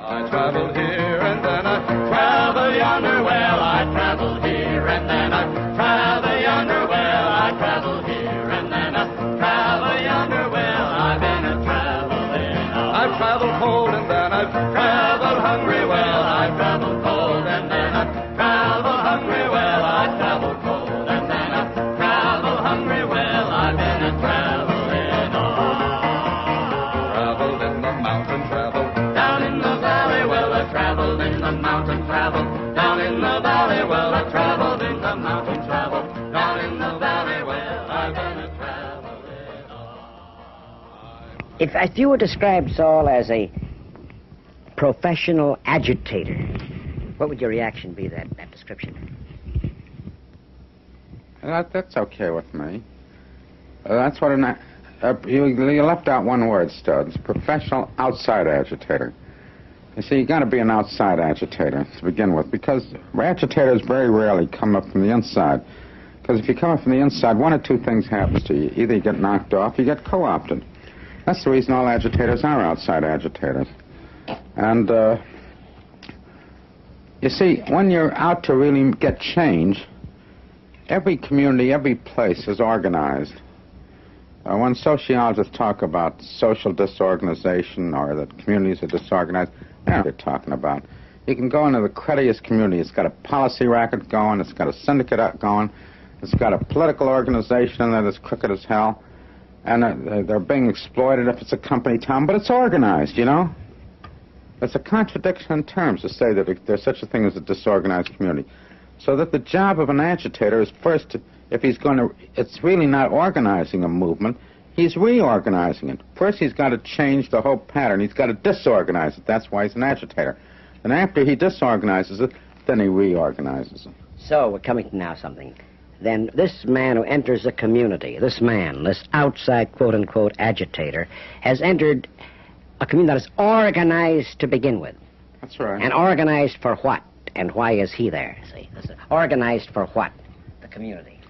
I traveled here and then I traveled yonder. Well, I traveled here and then I traveled yonder. Well, I traveled here and then I traveled yonder. Well, I've been a traveling. I've traveled cold and then I've traveled hungry. Well, I've traveled cold and then I've traveled hungry. Well, I traveled cold and then I've traveled hungry. Well, I've been a traveling. Traveled in the mountain, traveled down in the valley. Well, I traveled in the mountain, traveled down in the valley. Well, I traveled in the mountain, traveled down in the valley. Well, I've been a traveling. If you would describe Saul as a professional agitator, what would your reaction be to that description? That's okay with me. That's what you left out one word, Studs. Professional outside agitator. You see, you got to be an outside agitator to begin with, because agitators very rarely come up from the inside. Because if you come up from the inside, one of two things happens to you. Either you get knocked off, you get co-opted. That's the reason all agitators are outside agitators. And, you see, when you're out to really get change, every community, every place is organized. When sociologists talk about social disorganization or that communities are disorganized, they know what they're talking about. You can go into the cruddiest community. It's got a policy racket going. It's got a syndicate going. It's got a political organization that is crooked as hell. And they're being exploited if it's a company town, but it's organized, you know? It's a contradiction in terms to say that there's such a thing as a disorganized community. So that the job of an agitator is first, if he's going to, it's really not organizing a movement, he's reorganizing it. First he's got to change the whole pattern. He's got to disorganize it. That's why he's an agitator. And after he disorganizes it, then he reorganizes it. So we're coming to now something. Then this man who enters a community, this man, this outside quote-unquote agitator, has entered a community that is organized to begin with. That's right. And organized for what? And why is he there? See, organized for what? The community.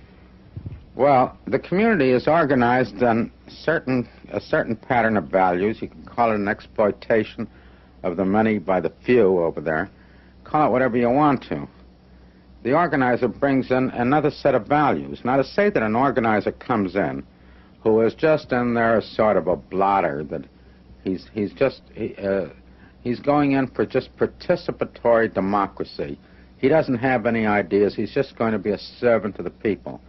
Well, the community is organized on a certain pattern of values. You can call it an exploitation of the many by the few over there. Call it whatever you want to. The organizer brings in another set of values. Now, to say that an organizer comes in who is just in there as sort of a blotter, that he's going in for just participatory democracy. He doesn't have any ideas. He's just going to be a servant to the people,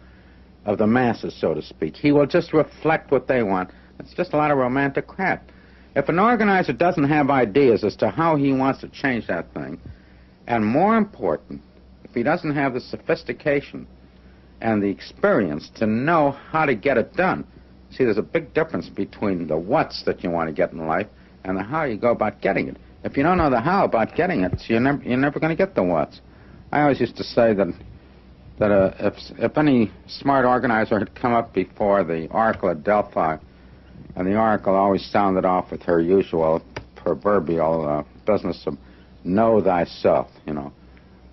of the masses, so to speak. He will just reflect what they want. It's just a lot of romantic crap. If an organizer doesn't have ideas as to how he wants to change that thing, and more important, if he doesn't have the sophistication and the experience to know how to get it done. See, there's a big difference between the what's that you want to get in life and the how you go about getting it. If you don't know the how about getting it, you're never going to get the what's. I always used to say that if any smart organizer had come up before the Oracle at Delphi, and the Oracle always sounded off with her usual proverbial business of know thyself, you know.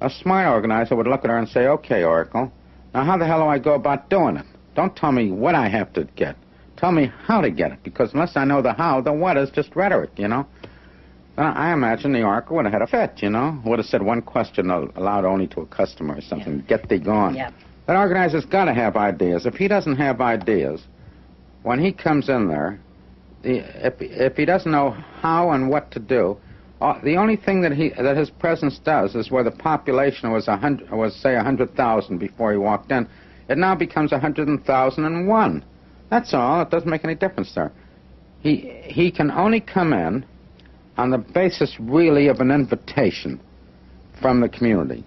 A smart organizer would look at her and say, okay, Oracle, now how the hell do I go about doing it? Don't tell me what I have to get. Tell me how to get it, because unless I know the how, the what is just rhetoric, you know. I imagine the Oracle would have had a fit, you know. Would have said one question aloud only to a customer or something, yeah. Get thee gone. Yep. That organizer's got to have ideas. If he doesn't have ideas, when he comes in there, if he doesn't know how and what to do, the only thing that his presence does is where the population was say 100,000 before he walked in, it now becomes 100,001. That's all. It doesn't make any difference there. He can only come in on the basis really of an invitation from the community.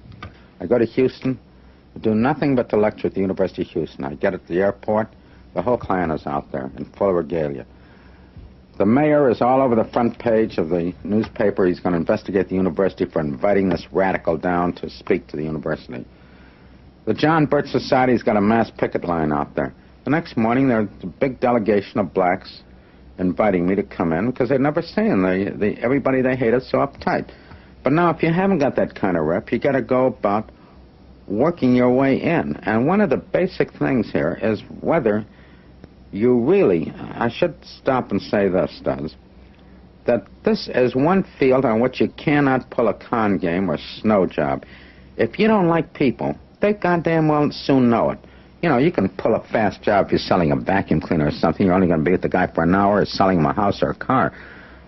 I go to Houston, I do nothing but to lecture at the University of Houston. I get at the airport, the whole clan is out there in full regalia. The mayor is all over the front page of the newspaper. He's going to investigate the university for inviting this radical down to speak to the university. The John Birch Society's got a mass picket line out there. The next morning, there's a big delegation of blacks inviting me to come in because they'd never seen everybody they hated so uptight. But now, if you haven't got that kind of rep, you got to go about working your way in. And one of the basic things here is whether you really, I should stop and say this, Studs. that this is one field on which you cannot pull a con game or snow job. If you don't like people, they goddamn well soon know it. You know, you can pull a fast job if you're selling a vacuum cleaner or something. You're only going to be with the guy for an hour, or selling him a house or a car.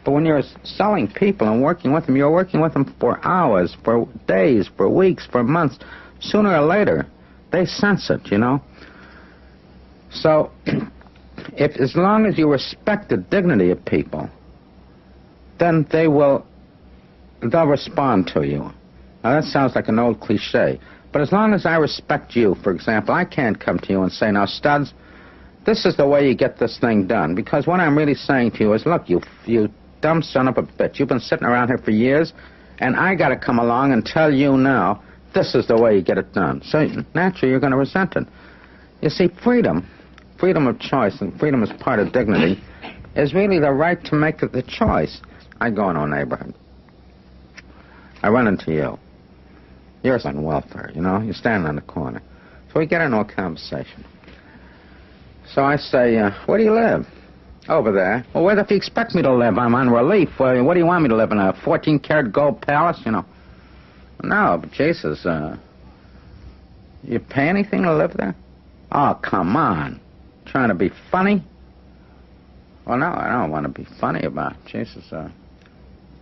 But when you're selling people and working with them, you're working with them for hours, for days, for weeks, for months. Sooner or later, they sense it, you know. So, as long as you respect the dignity of people, then they'll respond to you. Now, that sounds like an old cliche. But as long as I respect you, for example, I can't come to you and say, now, Studs, this is the way you get this thing done. Because what I'm really saying to you is, look, you dumb son of a bitch, you've been sitting around here for years, and I got to come along and tell you now, this is the way you get it done. So, naturally, you're going to resent it. You see, freedom of choice, and freedom is part of dignity, is really the right to make the choice. I go into a neighborhood. I run into you. You're on welfare, you know. You're standing on the corner. So we get into a conversation. So I say, where do you live? Over there. Well, where the f*** you expect me to live? I'm on relief. Well, what do you want me to live in, a 14-karat gold palace, you know? No, but Jesus, you pay anything to live there? Oh, come on. Trying to be funny? Well, no, I don't want to be funny about it. Jesus, the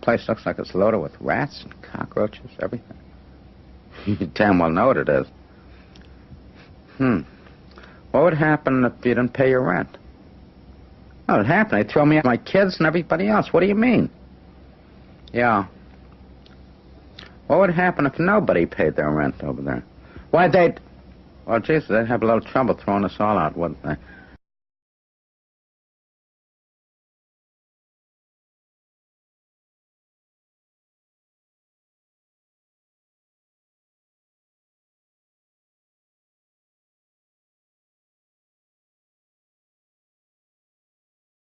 place looks like it's loaded with rats and cockroaches, everything. You damn well know what it is. What would happen if you didn't pay your rent? What would happen? They'd throw me out my kids and everybody else. What do you mean? Yeah. What would happen if nobody paid their rent over there? Why, well, Jesus, they'd have a little trouble throwing us all out, wouldn't they?